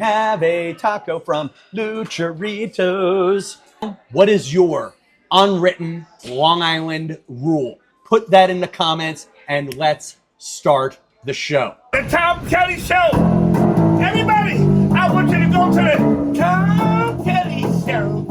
Have a taco from Lucharitos. What is your unwritten Long Island rule? Put that in the comments and let's start the show. The Tom Kelly Show. Everybody, I want you to go to the Tom Kelly Show.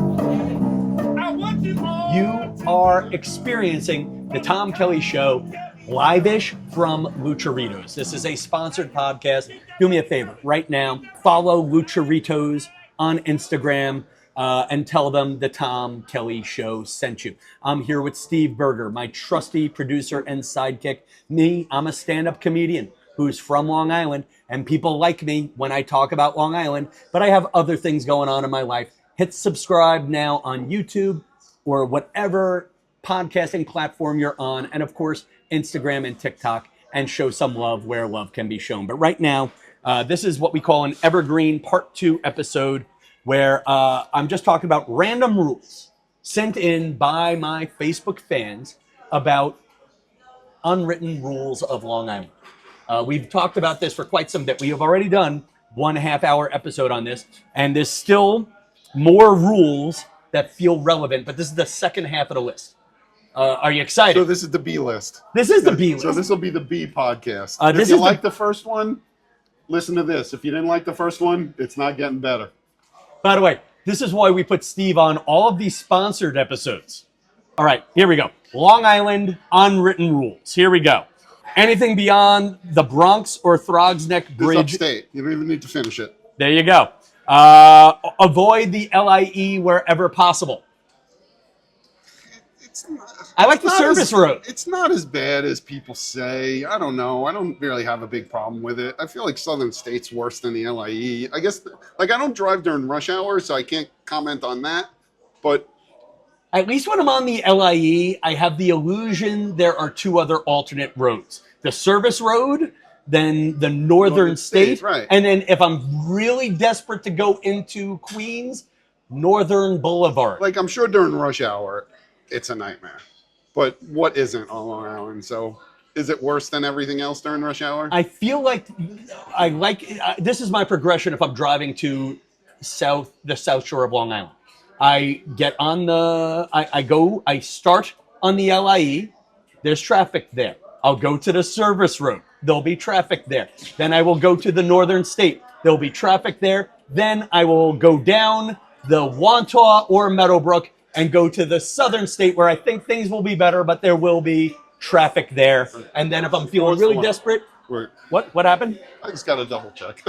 I want you all. You are experiencing the Tom Kelly Show live-ish from Lucharitos. This is a sponsored podcast. Do me a favor right now. Follow Lucharitos on Instagram and tell them the Tom Kelly Show sent you. I'm here with Steve Berger, my trusty producer and sidekick. I'm a stand-up comedian who's from Long Island, and people like me when I talk about Long Island, but I have other things going on in my life. Hit subscribe now on YouTube or whatever podcasting platform you're on, and of course, Instagram and TikTok, and show some love where love can be shown. But right now, this is what we call an Evergreen Part 2 episode, where I'm just talking about random rules sent in by my Facebook fans about unwritten rules of Long Island. We've talked about this for quite some bit. We have already done 1.5 hour episode on this, and there's still more rules that feel relevant, but this is the second half of the list. Are you excited? So this is the B list. This is the B list. So this will be the B podcast. This if you is like the first one, listen to this. If you didn't like the first one, it's not getting better. By the way, this is why we put Steve on all of these sponsored episodes. All right, here we go. Long Island unwritten rules. Here we go. Anything beyond the Bronx or Throgs Neck Bridge. It's upstate. You don't even need to finish it. There you go. Avoid the LIE wherever possible. I like the service road. It's not as bad as people say. I don't know. I don't really have a big problem with it. I feel like Southern State's worse than the LIE. I guess, I don't drive during rush hour, so I can't comment on that. But at least when I'm on the LIE, I have the illusion there are two other alternate roads. The service road, then the Northern State. Right. And then if I'm really desperate to go into Queens, Northern Boulevard. I'm sure during rush hour, it's a nightmare. But what isn't on Long Island? So is it worse than everything else during rush hour? I feel like this is my progression if I'm driving to the South Shore of Long Island. I get on I start on the LIE. There's traffic there. I'll go to the service road. There'll be traffic there. Then I will go to the Northern State. There'll be traffic there. Then I will go down the Wantagh or Meadowbrook and go to the Southern State, where I think things will be better, but there will be traffic there. And then if I'm feeling really desperate, Wait. What happened? I just got to double check.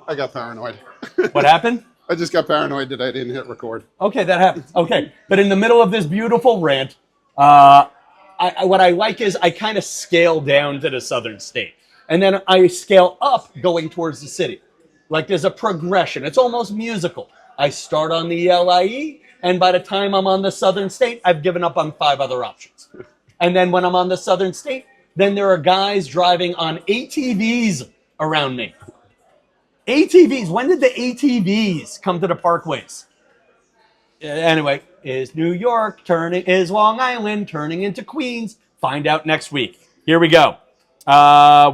I got paranoid. What happened? I just got paranoid that I didn't hit record. Okay, that happens. Okay, but in the middle of this beautiful rant, what I like is I kind of scale down to the Southern State, and then I scale up going towards the city. Like there's a progression. It's almost musical. I start on the LIE, and by the time I'm on the Southern State, I've given up on 5 other options. And then when I'm on the Southern State, then there are guys driving on ATVs around me. ATVs. When did the ATVs come to the parkways? Anyway, is New York is Long Island turning into Queens? Find out next week. Here we go.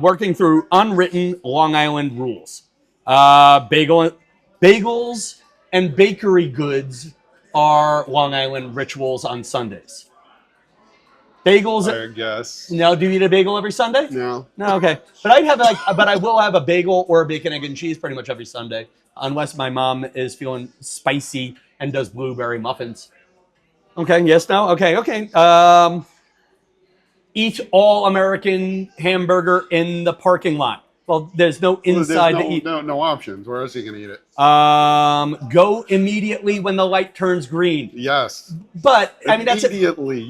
Working through unwritten Long Island rules. Bagels and bakery goods are Long Island rituals on Sundays. Bagels. I guess. No, do you eat a bagel every Sunday? No. No, okay. But I will have a bagel or a bacon, egg, and cheese pretty much every Sunday, unless my mom is feeling spicy and does blueberry muffins. Okay, yes, no, okay. Eat all American hamburger in the parking lot. Well, there's no inside to eat. No options. Where else are you going to eat it? Go immediately when the light turns green. Yes. But I mean that's immediately.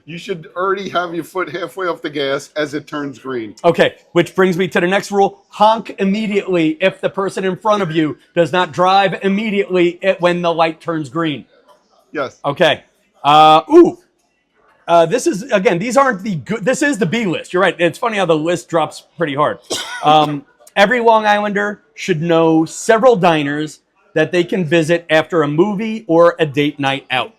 You should already have your foot halfway off the gas as it turns green. Okay, which brings me to the next rule: honk immediately if the person in front of you does not drive immediately when the light turns green. Yes. Okay. This is, again, these aren't the good, this is the B list. You're right. It's funny how the list drops pretty hard. Every Long Islander should know several diners that they can visit after a movie or a date night out.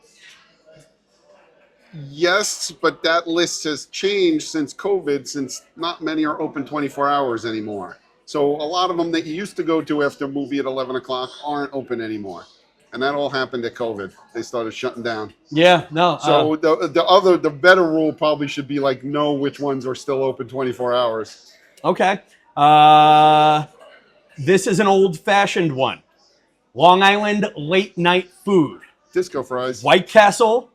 Yes, but that list has changed since COVID, since not many are open 24 hours anymore. So a lot of them that you used to go to after a movie at 11 o'clock aren't open anymore. And that all happened at COVID. They started shutting down. Yeah, no. So the better rule probably should be like know which ones are still open 24 hours. Okay. This is an old-fashioned one. Long Island late night food. Disco fries. White Castle,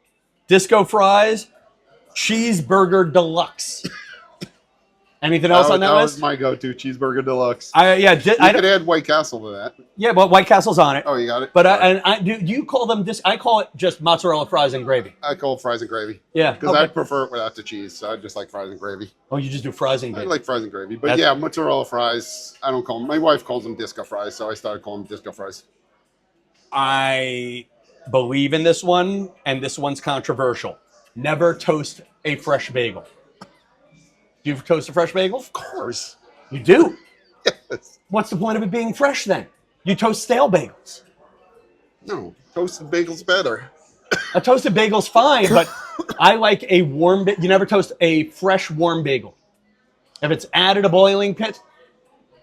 Disco Fries, Cheeseburger Deluxe. Anything else on that That list? was my go-to, cheeseburger deluxe. You could add White Castle to that. Yeah, but White Castle's on it. Oh, you got it? But do you call them this? I call it just mozzarella fries and gravy. I call it fries and gravy. Yeah. Because I prefer it without the cheese, so I just like fries and gravy. Oh, you just do fries and gravy? I like fries and gravy. But yeah, mozzarella fries, I don't call them. My wife calls them disco fries, so I started calling them disco fries. I believe in this one, and this one's controversial. Never toast a fresh bagel. Do you toast a fresh bagel? Of course. You do? Yes. What's the point of it being fresh then? You toast stale bagels. No, toasted bagel's better. A toasted bagel's fine, but I like a warm you never toast a fresh warm bagel. If it's added a boiling pit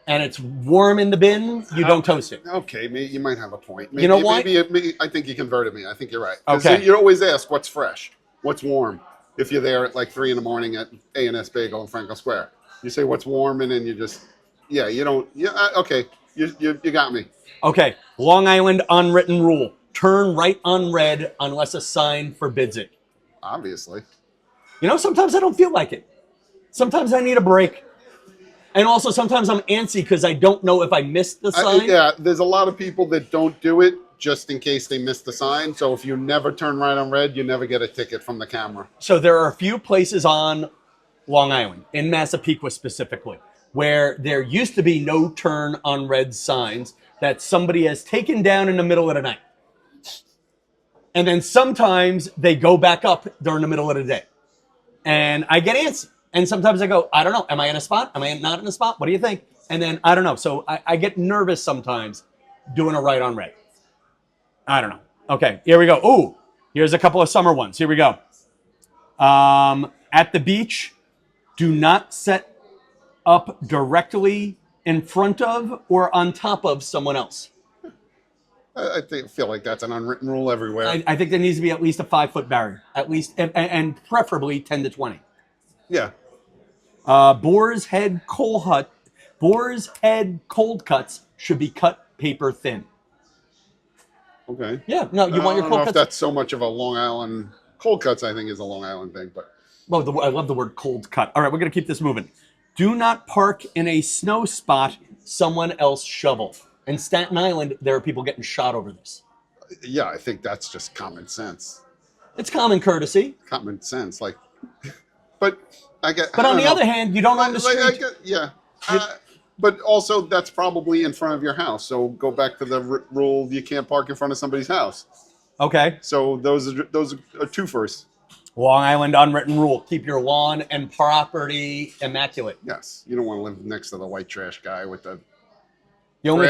and it's warm in the bin, you don't toast it. Okay, you might have a point. You know why? Maybe I think you converted me. I think you're right. Okay. You always ask what's fresh, what's warm. If you're there at like 3 a.m. at A&S Bagel in Franklin Square, you say what's warm, and then you just, you don't, okay, you got me. Okay, Long Island unwritten rule. Turn right on red unless a sign forbids it. Obviously. You know, sometimes I don't feel like it. Sometimes I need a break. And also sometimes I'm antsy because I don't know if I missed the sign. There's a lot of people that don't do it just in case they miss the sign. So if you never turn right on red, you never get a ticket from the camera. So there are a few places on Long Island, in Massapequa specifically, where there used to be no turn on red signs that somebody has taken down in the middle of the night. And then sometimes they go back up during the middle of the day. And I get antsy. And sometimes I go, I don't know, am I in a spot? Am I not in a spot? What do you think? And then I don't know. So I get nervous sometimes doing a right on red. I don't know. Okay, here we go. Oh, here's a couple of summer ones. Here we go. At the beach, do not set up directly in front of or on top of someone else. I feel like that's an unwritten rule everywhere. I think there needs to be at least a 5-foot barrier, at least, and preferably 10 to 20. Yeah. Boar's Head cold cuts should be cut paper thin. Okay. Yeah, no, you want your cold I don't know if cuts. that's so much of a Long Island. Cold cuts, I think, is a Long Island thing, but. Well, I love the word cold cut. All right, we're going to keep this moving. Do not park in a snow spot someone else shoveled. In Staten Island, there are people getting shot over this. Yeah, I think that's just common sense. It's common courtesy. Common sense, like. But I get. But on the other hand, you don't own the street. But also, that's probably in front of your house. So go back to the rule: you can't park in front of somebody's house. Okay. So those are twofers. Long Island unwritten rule: keep your lawn and property immaculate. Yes, you don't want to live next to the white trash guy with the. The only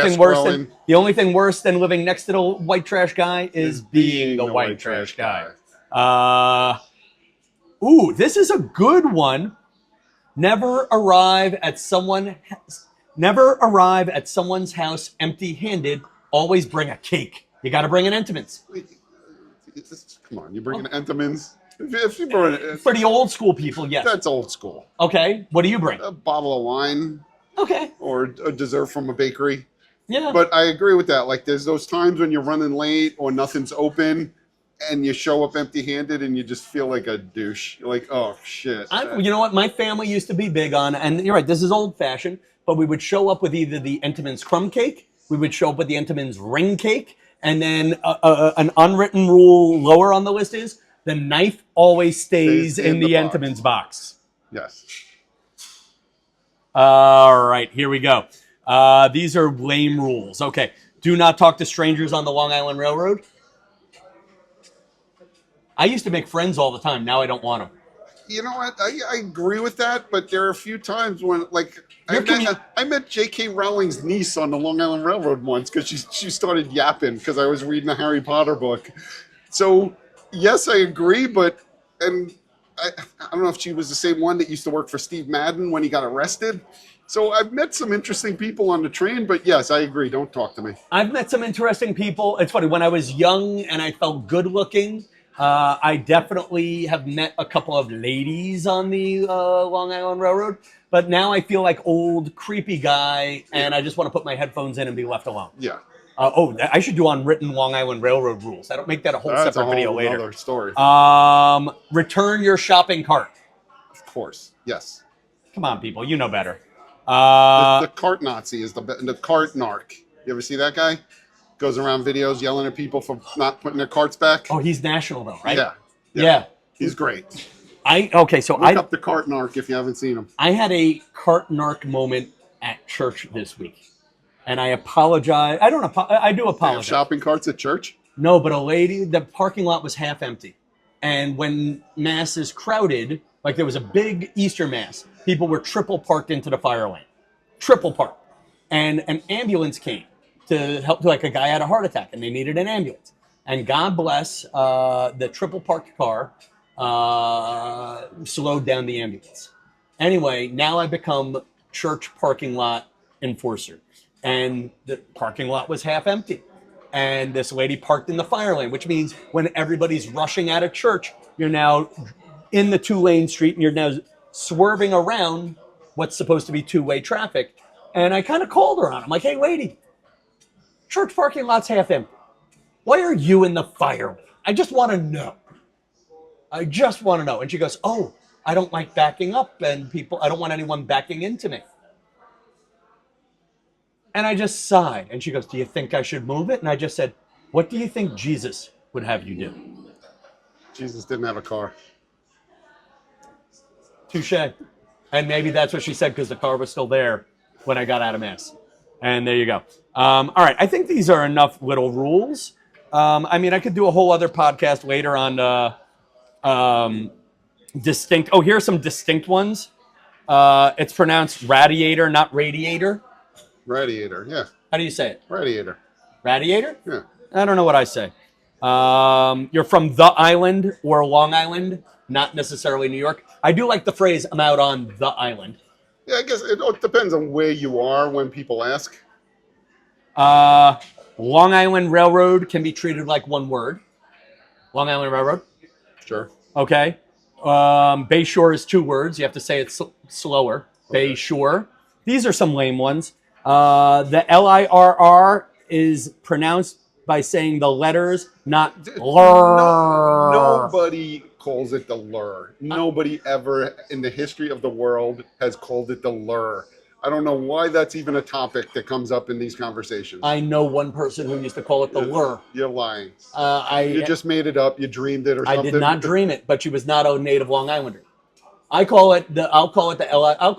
thing worse than living next to the white trash guy is being the white trash guy. This is a good one. Never arrive at someone's house empty-handed. Always bring a cake. You got to bring an Entenmann's. Come on, you bring an Entenmann's? If you bring it, for the old school people, yes. That's old school. Okay, what do you bring? A bottle of wine. Okay. Or a dessert from a bakery. Yeah. But I agree with that. Like, there's those times when you're running late or nothing's open, and you show up empty-handed, and you just feel like a douche. You're like, oh shit. You know what? My family used to be big on, and you're right. This is old-fashioned, but we would show up with either the Entenmann's crumb cake, we would show up with the Entenmann's ring cake, and then an unwritten rule lower on the list is the knife always stays in the Entenmann's box. Yes. All right, here we go. These are lame rules. Okay. Do not talk to strangers on the Long Island Railroad. I used to make friends all the time. Now I don't want them. You know what? I agree with that, but there are a few times when, like, I met J.K. Rowling's niece on the Long Island Railroad once because she started yapping because I was reading a Harry Potter book. So, yes, I agree, but I don't know if she was the same one that used to work for Steve Madden when he got arrested. So I've met some interesting people on the train, but yes, I agree. Don't talk to me. I've met some interesting people. It's funny, when I was young and I felt good looking, I definitely have met a couple of ladies on the Long Island Railroad. But now I feel like old creepy guy, and I just want to put my headphones in and be left alone. Yeah. I should do Unwritten Long Island Railroad rules. I don't make that a whole That's separate a video whole later. other story. Return your shopping cart. Of course. Yes. Come on, people. You know better. The cart Nazi is the cart narc. You ever see that guy? Goes around videos yelling at people for not putting their carts back. Oh, he's national though, right? Yeah. He's great. Look up the cart narc if you haven't seen him. I had a cart narc moment at church this week, and I apologize. I do apologize. Shopping carts at church? No, but the parking lot was half empty, and when mass is crowded, like there was a big Easter mass, people were triple parked into the fire lane, triple parked, and an ambulance came to help. Like a guy had a heart attack, and they needed an ambulance. And God bless the triple parked car. Slowed down the ambulance. Anyway, now I become church parking lot enforcer, and the parking lot was half empty, and this lady parked in the fire lane, which means when everybody's rushing out of church, you're now in the 2-lane street, and you're now swerving around what's supposed to be 2-way traffic. And I kind of called her on it. I'm like, hey lady, church parking lot's half empty, why are you in the fire lane? I just want to know. And she goes, oh, I don't like backing up, and I don't want anyone backing into me. And I just sighed. And she goes, do you think I should move it? And I just said, what do you think Jesus would have you do? Jesus didn't have a car. Touche. And maybe that's what she said because the car was still there when I got out of mass. And there you go. All right. I think these are enough little rules. I could do a whole other podcast later on distinct. Oh, here are some distinct ones. It's pronounced radiator, not radiator. Radiator, yeah. How do you say it? Radiator. Radiator? Yeah. I don't know what I say. You're from the island or Long Island, not necessarily New York. I do like the phrase, I'm out on the island. Yeah, I guess it depends on where you are when people ask. Long Island Railroad can be treated like one word. Long Island Railroad. Sure. Okay. Bayshore is 2 words. You have to say it slower. Okay. Bayshore. These are some lame ones. The LIRR is pronounced by saying the letters, not lur. Nobody calls it the lure. Nobody ever in the history of the world has called it the lure. I don't know why that's even a topic that comes up in these conversations. I know one person who used to call it the lure. You're lying. You just made it up. You dreamed it or something. I did not dream it, but she was not a native Long Islander. I'll call it the Long Island. I'll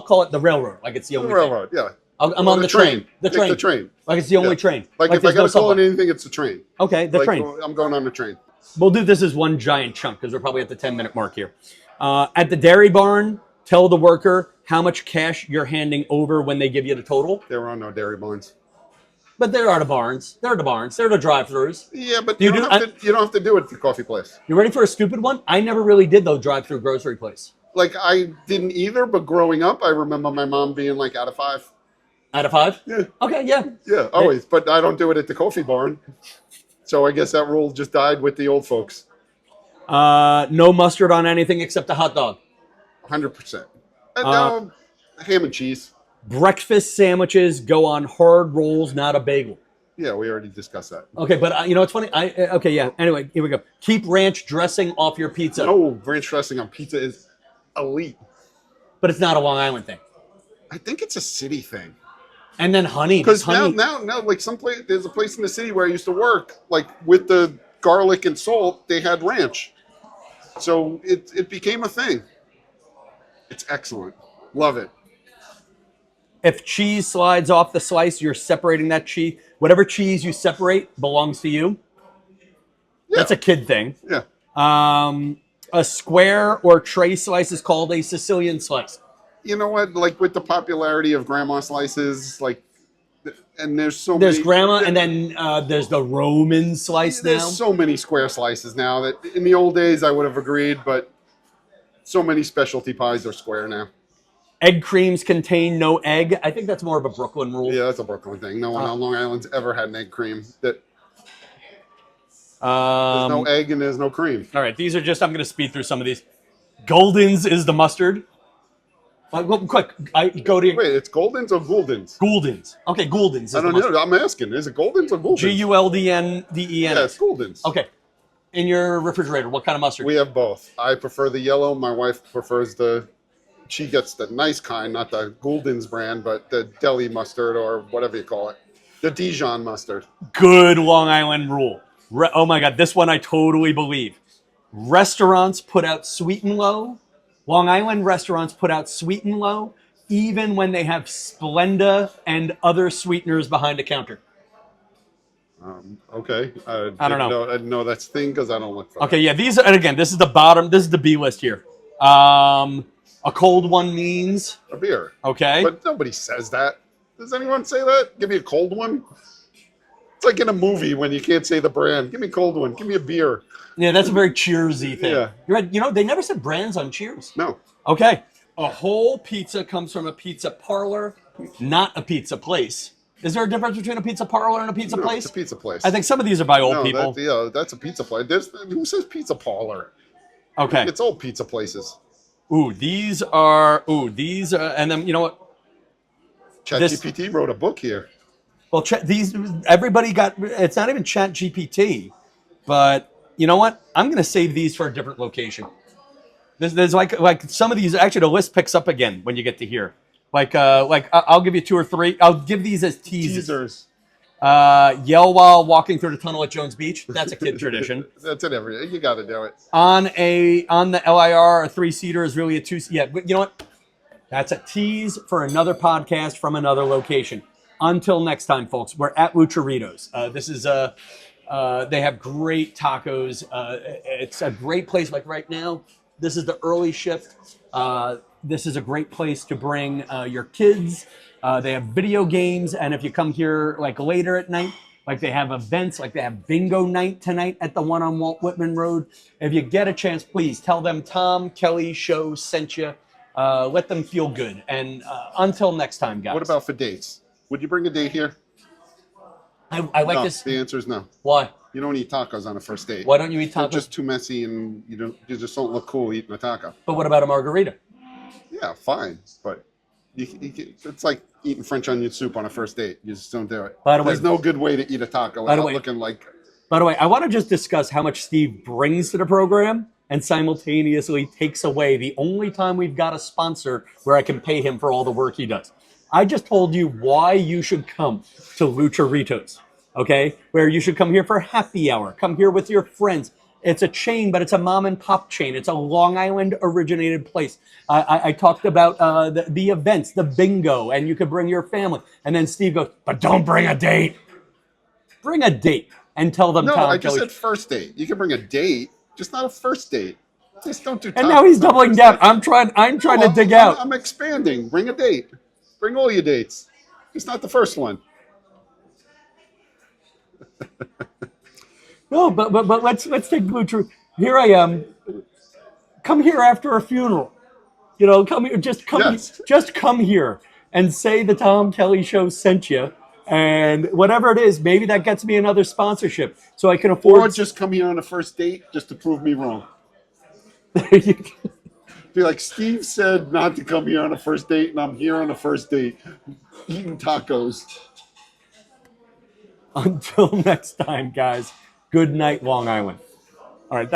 call it the railroad. Like it's the only railroad. Thing. Yeah. I'm on the train. The train. The train. Like it's the only train. Like if I gotta call it anything, it's the train. Okay, the train. I'm going on the train. We'll do this as one giant chunk because we're probably at the 10-minute mark here. At the dairy barn, tell the worker how much cash you're handing over when they give you the total. There are no dairy barns. But there are the barns. There are the barns. There are the drive-thrus. Yeah, but you don't have to do it at the coffee place. You ready for a stupid one? I never really did the drive-through grocery place. Like I didn't either, but growing up, I remember my mom being like out of 5. Out of 5? Yeah. Okay, yeah. Yeah, always. But I don't do it at the coffee barn. So I guess that rule just died with the old folks. No mustard on anything except a hot dog. 100%. No, ham and cheese. Breakfast sandwiches go on hard rolls, not a bagel. Yeah, we already discussed that. Okay, but you know what's funny? Okay, yeah. Anyway, here we go. Keep ranch dressing off your pizza. No, ranch dressing on pizza is elite. But it's not a Long Island thing. I think it's a city thing. And then honey. Because now, like there's a place in the city where I used to work, like with the garlic and salt, they had ranch. So it became a thing. It's excellent. Love it. If cheese slides off the slice, you're separating that cheese. Whatever cheese you separate belongs to you. Yeah. That's a kid thing. Yeah. A square or tray slice is called a Sicilian slice. You know what? Like with the popularity of grandma slices, and there's many. Grandma, and then there's the Roman slice now. There's so many square slices now that in the old days I would have agreed, but so many specialty pies are square now. Egg creams contain no egg. I think that's more of a Brooklyn rule. Yeah, that's a Brooklyn thing. No one on Long Island's ever had an egg cream. There's no egg and there's no cream. All right, these are just, I'm going to speed through some of these. Golden's is the mustard. Quick, go to your... Wait, it's Golden's or Gouldens? Gouldens. Okay, Gouldens. I don't know. I'm asking. Is it Golden's or Gouldens? Gouldens. Yeah, it's Gouldens. Okay. In your refrigerator, what kind of mustard? We have both. I prefer the yellow. My wife prefers she gets the nice kind, not the Gouldens brand, but the deli mustard or whatever you call it. The Dijon mustard. Good Long Island rule. Oh my God, this one I totally believe. Restaurants put out sweet and low. Long Island restaurants put out sweet and low, even when they have Splenda and other sweeteners behind the counter. Okay. I don't know. I didn't know that's thing because I don't look for Okay, yeah, these are, and again, this is the bottom, this is the B list here. A cold one means, a beer. okay. But nobody says that. Does anyone say that? Give me a cold one. It's like in a movie when you can't say the brand. Give me a cold one. Give me a beer. Yeah, that's a very Cheersy thing. Yeah. You're right. You know, they never said brands on Cheers. No. Okay. A whole pizza comes from a pizza parlor, not a pizza place. Is there a difference between a pizza parlor and a pizza place? It's a pizza place. I think some of these are by old people. That's a pizza place. Who says pizza parlor? Okay. It's old pizza places. These are, and then, you know what? ChatGPT wrote a book here. Well, everybody got, it's not even ChatGPT, but you know what? I'm going to save these for a different location. There's like some of these, actually the list picks up again when you get to here. Like I'll give you 2 or 3. I'll give these as teasers. Yell while walking through the tunnel at Jones Beach. That's a kid tradition. That's it. You got to do it. On the LIR, a 3-seater is really a 2. Yeah, but you know what? That's a tease for another podcast from another location. Until next time, folks, we're at Lucharitos. This is they have great tacos. It's a great place. Like right now, this is the early shift. This is a great place to bring your kids. They have video games, and if you come here like later at night, like they have events, like they have bingo night tonight at the one on Walt Whitman Road. If you get a chance, please tell them Tom Kelly Show sent you. Let them feel good. And until next time, guys. What about for dates? Would you bring a date here? I like no, this. The answer is no. Why? You don't eat tacos on a first date. Why don't you eat tacos? They're just too messy, and you just don't look cool eating a taco. But what about a margarita? Yeah, fine, but it's like eating French onion soup on a first date. You just don't do it. By the way, there's no good way to eat a taco without looking like. By the way, I want to just discuss how much Steve brings to the program and simultaneously takes away the only time we've got a sponsor where I can pay him for all the work he does. I just told you why you should come to Lucharitos, okay? Where you should come here for happy hour. Come here with your friends. It's a chain, but it's a mom and pop chain. It's a Long Island originated place. I talked about the events, the bingo, and you could bring your family. And then Steve goes, but don't bring a date. Bring a date and tell them. No, Tom I just Kelly. said first date. You can bring a date, just not a first date. Just don't do. And now he's doubling down. I'm trying to dig out. I'm expanding. Bring a date. Bring all your dates. Just not the first one. No, but let's take Luchar. Here I am. Come here after a funeral. You know, come here. Just come here and say the Tom Kelly Show sent you, and whatever it is, maybe that gets me another sponsorship, so I can afford. Or just come here on a first date just to prove me wrong. There you go. Be like, Steve said not to come here on a first date, and I'm here on a first date eating tacos. Until next time, guys. Good night, Long Island.